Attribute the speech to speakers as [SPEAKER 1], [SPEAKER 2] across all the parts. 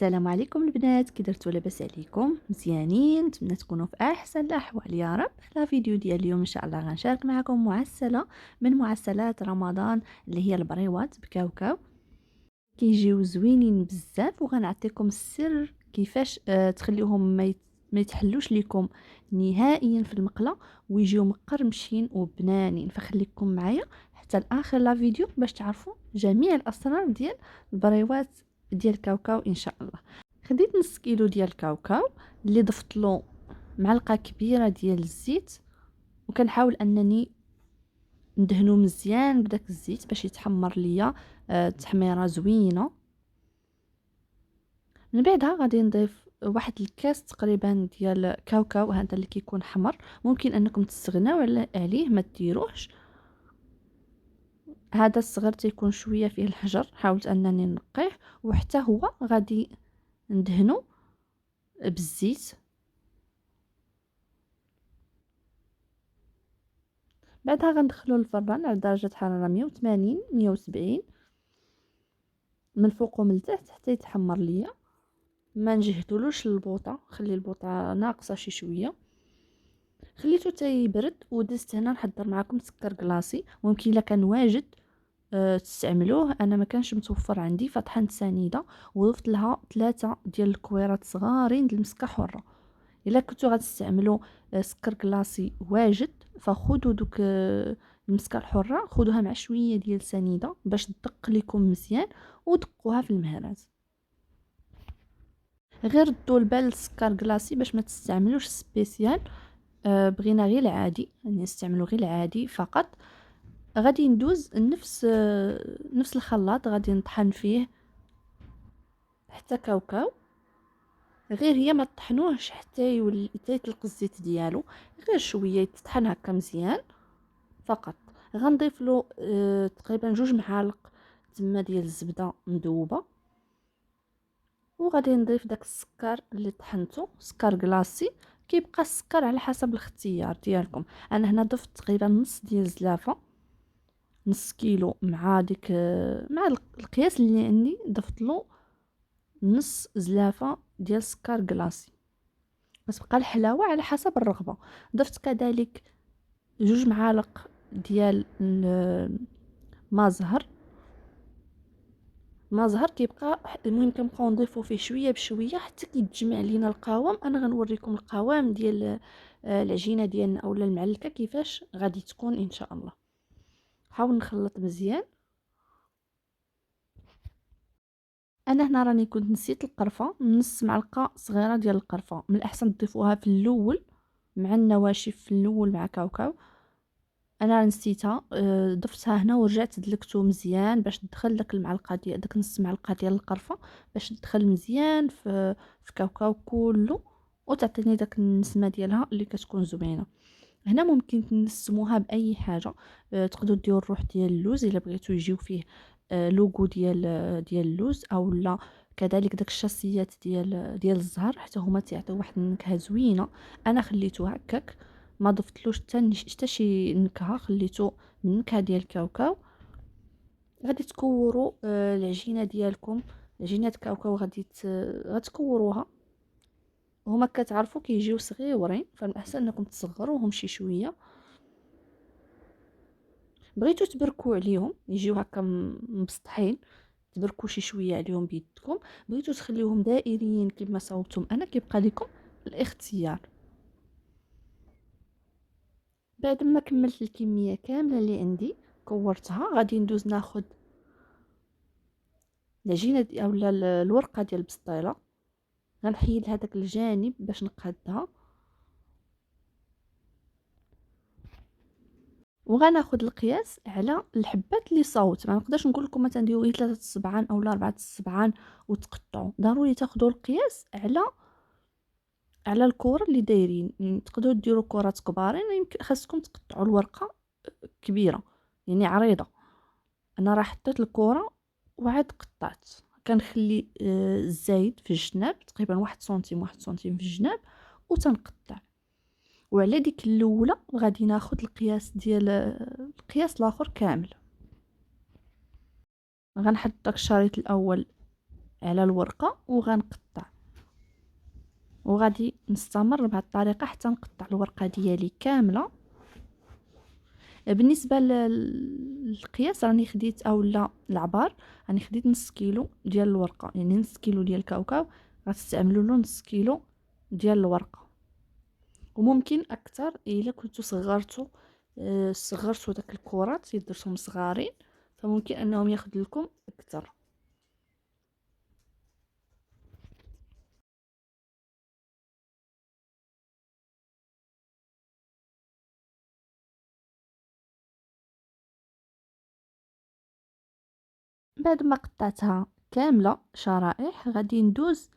[SPEAKER 1] السلام عليكم البنات، كي درتو؟ لاباس عليكم؟ مزيانين؟ نتمنى تكونوا في احسن الاحوال يا رب. لا فيديو ديال اليوم ان شاء الله غنشارك معكم معسله من معسلات رمضان اللي هي البريوات بكاوكاو. كيجيو زوينين بزاف وغنعطيكم السر كيفاش تخليوهم ما يتحلوش ليكم نهائيا في المقله ويجيو مقرمشين وبنانين. فخليكم معايا حتى الاخر لا فيديو باش تعرفوا جميع الاسرار ديال البريوات ديال الكاوكاو ان شاء الله. خديت نص كيلو ديال الكاوكاو اللي ضفت له معلقه كبيره ديال الزيت، وكنحاول انني ندهنو مزيان بداك الزيت باش يتحمر ليا تحميره زوينه. من بعدها غادي نضيف واحد الكاس تقريبا ديال كاوكاو، هذا اللي كيكون حمر. ممكن انكم تستغناو عليه ما ديروهش، هذا الصغير تيكون شويه فيه الحجر، حاولت انني نقيه. وحتى هو غادي ندهنو بالزيت. بعدها غندخلو الفران على درجه حراره 180 170 من الفوق ومن التحت حتى يتحمر ليا. ما نجهدولوش البوطه، خلي البوطه ناقصه شي شويه. خليته حتى يبرد ودزت هنا نحضر معكم سكر كلاصي. ممكن الا كان واجد تستعملوه، انا ما كانش متوفر عندي فطحنت سنيده وضفت لها 3 ديال الكويرات صغارين د المسكه حره. الا كنتو غتستعملوا سكر كلاصي واجد فخذوا دوك المسكه الحره، خذوها مع شويه ديال سنيده باش تدق لكم مزيان ودقوها في المهراز. غير ردوا البال السكر كلاصي باش ما تستعملوش سبيسيال. بغينا غير العادي، يعني نستعملو غير العادي فقط. غادي ندوز نفس الخلاط، غادي نطحن فيه حتى كاوكاو. غير هي ما تطحنوهش حتى يولي حتى يطلق الزيت ديالو، غير شويه يتطحن هكا مزيان فقط. غنضيف له تقريبا 2 معالق تما ديال الزبده مذوبه، وغادي نضيف داك السكر اللي طحنته، سكر كلاصي. كيبقى السكر على حسب الاختيار ديالكم. انا هنا ضفت تقريبا نص ديال الزلافه، نص كيلو مع ديك مع القياس اللي عندي ضفت له نص زلافه ديال سكر كلاصي. بس بقى الحلاوه على حسب الرغبه. ضفت كذلك 2 معالق ديال ما زهر كيبقى. المهم كنبقاو نضيفو فيه شويه بشويه حتى كيتجمع لينا القوام. انا غنوريكم القوام ديال العجينه ديالنا اولا المعلكه كيفاش غادي تكون ان شاء الله. حاول نخلط مزيان. انا هنا راني كنت نسيت القرفه، نص معلقه صغيره ديال القرفه. من الاحسن تضيفوها في الاول مع النواشف، في الاول مع كاوكاو. انا نسيتها ضفتها هنا ورجعت دلكته مزيان باش تدخل داك المعلقه ديال داك نص معلقه ديال القرفه، باش تدخل مزيان في كاوكاو كله وتعطيني داك النسمه ديالها اللي كتكون زوينه. هنا ممكن تنسموها باي حاجه. تقدروا ديروا الروح ديال اللوز الا بغيتو يجيو فيه لوغو ديال اللوز، او لا كذلك داك الشاسيات ديال الزهر حتى هما تيعطيو واحد النكهه زوينه. انا خليته هكاك، ما ضفتلوش حتى شي نكهه، خليته من النكهه ديال الكاوكاو. غادي تكوروا العجينه ديالكم، عجينه كاوكاو غتكوروها. هما كتعرفوا كيجيو صغيورين، فالاحسن انكم تصغروهم شي شويه. بغيتو تبركوا عليهم يجيو هكا مسطحين، تبركوا شي شويه عليهم بيدكم. بغيتو تخليوهم دائريين كما صوبتم انا، كيبقى لكم الاختيار. بعد ما كملت الكميه كامله اللي عندي كورتها، غادي ندوز ناخذ العجينه اولا الورقه ديال البسطيله. غنحيد هذاك الجانب باش نقادها، وغناخذ القياس على الحبات اللي صوت. ما نقدرش نقول لكم مثلا ديروا غير 3 الصبعان اولا 4 الصبعان وتقطعوا. ضروري تاخذوا القياس على الكره اللي دايرين. يعني تقدروا ديروا كرات كبارين، يمكن خاصكم تقطعوا الورقه كبيره يعني عريضه. انا راه حطيت الكره وعاد قطعت. كنخلي الزايد في الجناب تقريبا 1 سنتيم 1 سنتيم في الجناب وتنقطع. وعلى ديك الاولى غادي ناخذ القياس ديال القياس الاخر كامل. غنحط داك الشريط الاول على الورقه وغنقطع، وغادي نستمر بهذه الطريقه حتى نقطع الورقه ديالي كامله. بالنسبه للقياس راني خديت اولا العبار، راني خديت نص كيلو ديال الورقه، يعني نص كيلو ديال الكاوكاو غتستعملوا له نص كيلو ديال الورقه، وممكن اكثر الا كنتو صغرتوا داك الكرات درتهم صغارين، فممكن انهم ياخذ لكم اكثر. بعد ما قطعتها كامله شرائح غادي ندوز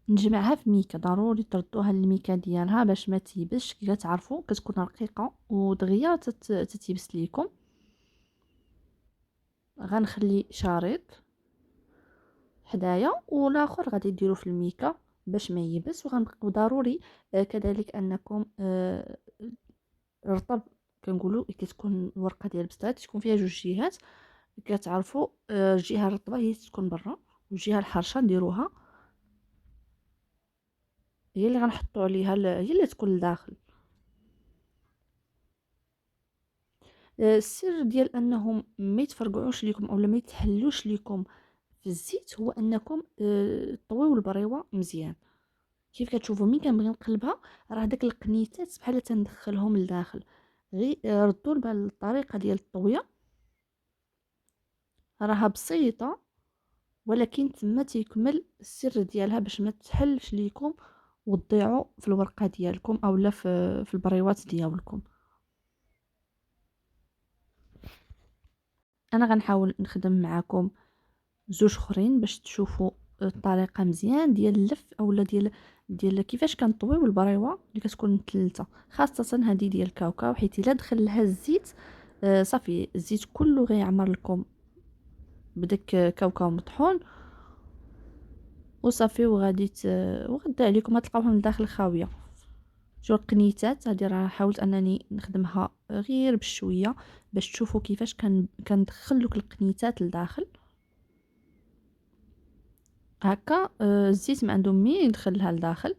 [SPEAKER 1] نجمعها في ميكا. ضروري تردوها للميكا ديالها باش ما تيبسش، كي تعرفوا كتكون رقيقه ودغيا تتيبس ليكم. غنخلي شريط حدايا والاخر غادي ديروا في الميكا باش ما يبس. وضروري كذلك انكم رطب، كنقولوا كتكون الورقه ديال البسطات تكون فيها جوج جهات، كتعرفوا الجهه الرطبه هي تكون برا والجهه الحرشه نديروها هي اللي غنحطوا عليها هي اللي تكون لداخل. السر ديال انهم ما يتفرقعوش ليكم اولا ما يتحلوش ليكم في الزيت هو انكم طويو البريوه مزيان. كيف كتشوفوا ملي كنبغي نقلبها راه داك القنيتات بحال تندخلهم لداخل. غير ردوا البال الطريقه ديال الطويه راها بسيطه، ولكن تما تيكمل السر ديالها باش ما تحلش ليكم وتضيعوا في الورقه ديالكم اولا في البريوات ديالكم. انا غنحاول نخدم معكم زوج اخرين باش تشوفوا الطريقه مزيان ديال اللف اولا ديال كيفاش كنطويو البريوه اللي كتكون مثلثه، خاصه هذه ديال الكاوكاو، حيت الا دخل لها الزيت صافي الزيت كله غيعمر لكم بداك كاوكاو مطحون وصافي وغدا عليكم غتلقاوهم لداخل خاويه. شو القنيتات هذه راه حاولت انني نخدمها غير بشويه باش تشوفوا كيفاش كندخل لك القنيتات لداخل هكا. الزيت ما عنده مي يدخلها لداخل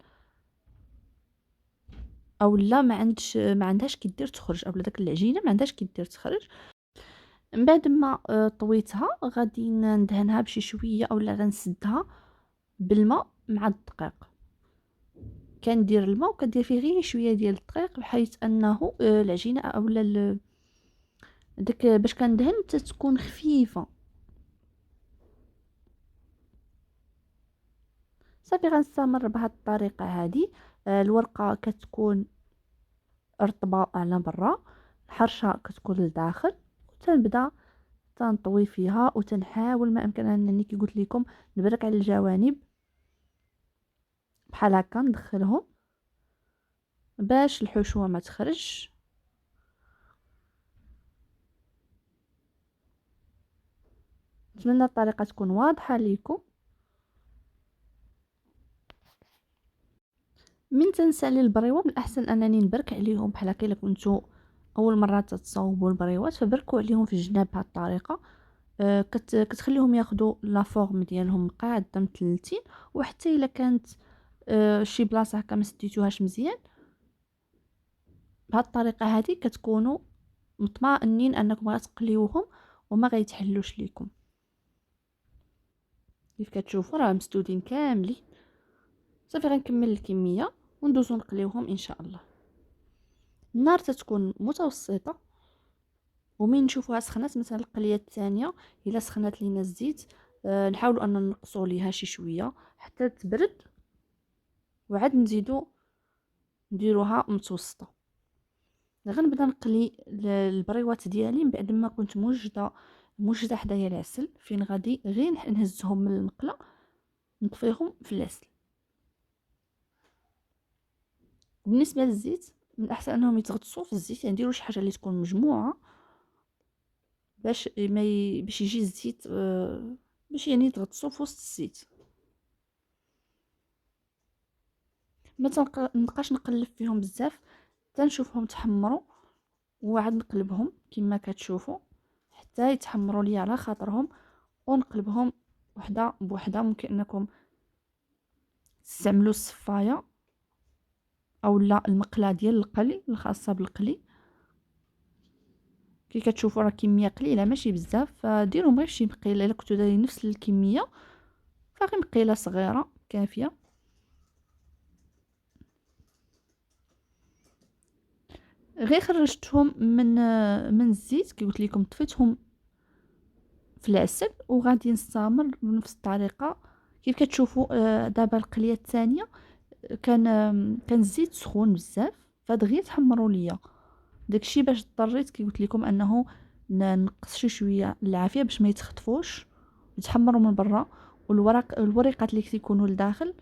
[SPEAKER 1] او لا ما عندهاش كيدير تخرج، اولا داك العجينه ما عندهاش كيدير تخرج. من بعد ما طويتها غادي ندهنها بشي شويه اولا غنسدها بالماء مع الدقيق. كندير الماء وكدير فيه غير شويه ديال الدقيق بحيث انه العجينه اولا داك باش كندهن تتكون خفيفه. صافي غنستمر بهذه الطريقه هذه. الورقه كتكون رطبه على برا، الحرشه كتكون لداخل، وتنبدا تنطوي فيها وتنحاول ما امكن انني كي قلت لكم نبرك على الجوانب بحال هكا ندخلهم باش الحشوه ما تخرج. نتمنى الطريقه تكون واضحه لكم. من تنسالي البريوه من الاحسن انني نبرك عليهم بحال هكا. الا كنتو اول مره تتصاوبوا البريوات فبركوا عليهم في الجناب بهذه الطريقه. كتخليهم ياخذوا لا فورم ديالهم قاعده مثلثين، وحتى الا كانت شي بلاصه هكا ما سديتوهاش مزيان بهذه الطريقه هذه كتكونوا مطمئنين انكم غتقليوهم وما غيتحلوش ليكم. كيف كتشوفوا راه مسدودين كاملين. صافي غنكمل الكميه وندوزو نقليوهم ان شاء الله. النار تتكون متوسطه، ومن نشوفوها سخنات مثلا القليه الثانيه الا سخنات لينا الزيت نحاولوا ان نقصوا ليها شي شويه حتى تبرد وعاد نزيدو نديروها متوسطه. غنبدا نقلي البريوات ديالي من بعد ما كنت موجده حدايا العسل فين غادي غير نهزهم من المقله نطفيهم في العسل. بالنسبه للزيت من الاحسن انهم يتغطسوا في الزيت، يعني نديروا شي حاجه اللي تكون مجموعه باش باش يجي الزيت باش يعني يتغطسوا في وسط الزيت. ما نبقاش نقلب فيهم بزاف تنشوفهم تحمروا وعاد نقلبهم كما كتشوفوا حتى يتحمروا لي على خاطرهم ونقلبهم وحده بوحده. ممكن انكم تستعملوا الصفايه او لا المقله ديال القلي الخاصه بالقلي. كي كتشوفوا راه كميه قليله ماشي بزاف، فديروا غير شي مقيله. الا كنتو دايرين نفس الكميه فغير مقيله صغيره كافيه. غير خرجتهم من الزيت كي قلت لكم، طفيتهم في العسل وغادي نستمر بنفس الطريقه. كيف كتشوفوا دابا القليه الثانيه كان الزيت سخون بزاف، فدغيا تحمروا ليا. داكشي باش اضطريت كي قلت لكم انه نقص شويه العافيه باش ما يتخطفوش يتحمروا من برا، الوريقات اللي كيكونوا لداخل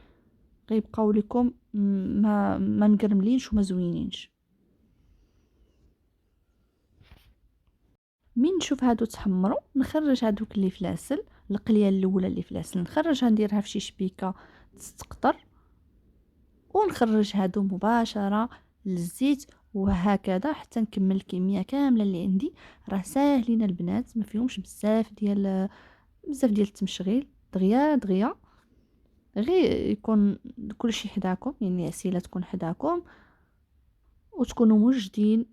[SPEAKER 1] غيبقاو لكم ما مقرملينش وما زوينينش. من نشوف هادو تحمروا نخرج هادوك اللي في العسل، القليه الاولى اللي في العسل نخرجها نديرها في شي شبيكه تستقطر، ونخرج هادو مباشره للزيت. وهكذا حتى نكمل الكميه كامله اللي عندي. راه ساهلين البنات، ما فيهمش بزاف ديال التمشغيل، دغيا دغيا. غير يكون كلشي حداكم، يعني العسيله تكون حداكم وتكونوا موجدين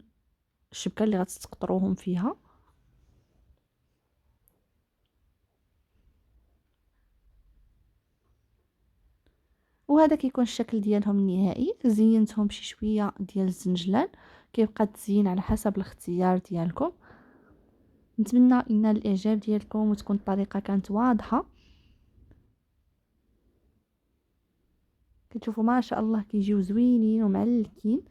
[SPEAKER 1] الشبكه اللي غتستقطروهم فيها. وهذا كيكون الشكل ديالهم النهائي. زينتهم بشي شويه ديال الزنجلان، كيبقى التزيين على حسب الاختيار ديالكم. نتمنى ان الاعجاب ديالكم وتكون الطريقه كانت واضحه. كتشوفوا ما شاء الله كيجيو زوينين ومعلكين.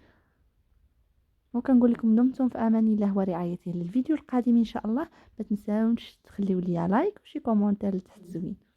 [SPEAKER 1] وكنقول لكم دمتم في امان الله ورعايته. للفيديو القادم ان شاء الله ما تنساوش تخليو لي لايك وشي كومونتير لتحت زوين.